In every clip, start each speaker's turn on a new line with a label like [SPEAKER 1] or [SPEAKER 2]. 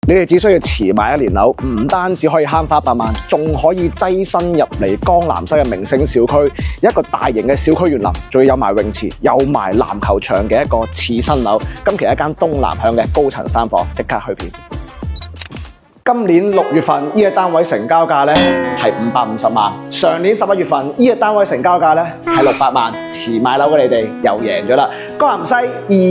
[SPEAKER 1] 你哋只需要遲買1年樓，唔單止可以慳800萬，仲可以躋身入嚟江南西嘅明星小區，一個大型嘅小區園林，仲要有埋泳池、有埋籃球場嘅一個次新樓。今期一間東南向嘅高層3房，即刻去片。今年6月份呢個單位成交價咧係550萬，上年11月份呢個單位成交價咧係600萬，遲買樓嘅你哋又贏咗啦！江南西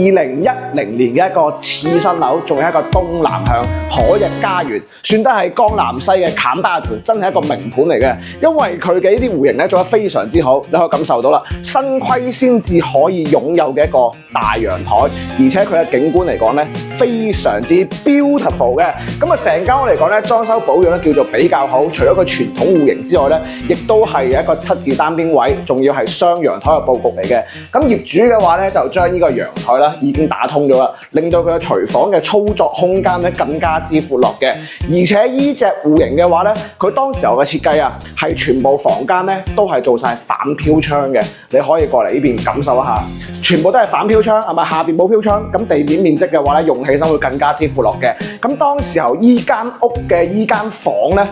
[SPEAKER 1] 2010年嘅一個次新樓，仲有一個東南向海逸家園，算得係江南西嘅砍巴圖，真係一個名盤嚟嘅。因為佢嘅呢啲戶型咧做得非常之好，你可以感受到啦，新規先至可以擁有嘅一個大陽台，而且佢嘅景觀嚟講咧非常之 beautiful 嘅。咁啊，成間嚟講咧，裝修保養咧叫做比較好。除咗佢傳統戶型之外咧，亦都係一個7字單邊位，仲要係雙陽台嘅佈局嚟嘅。咁業主嘅話咧，就將呢個陽台啦已經打通咗啦，令到佢嘅廚房嘅操作空間咧更加之闊落嘅。而且呢隻戶型嘅話咧，佢當時候嘅設計啊，係全部房間咧都係做晒反飄窗嘅。你可以過嚟呢邊感受一下，全部都係反飄窗，係咪下邊冇飄窗？咁地面面積嘅話咧，用起身會更加之闊落嘅。咁當時候依間屋嘅依間房咧，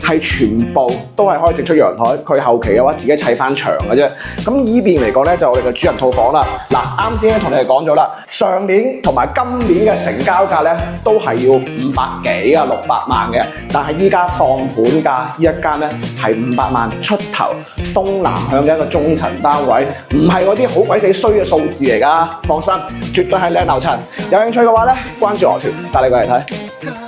[SPEAKER 1] 係全部都係可以直出陽台。佢後期嘅話自己砌翻牆嘅啫。咁依邊嚟講咧，就我哋嘅主人套房啦。嗱，啱先同你哋講咗啦，上年同埋今年嘅成交價咧都係要500幾啊600萬嘅，但係依家當盤價呢一間咧係500萬出頭，東南向嘅一個中層單位，唔係嗰啲好鬼死衰嘅數字嚟㗎，放心，絕對係靚樓層。有興趣嘅話咧，關注我團，帶你過嚟睇。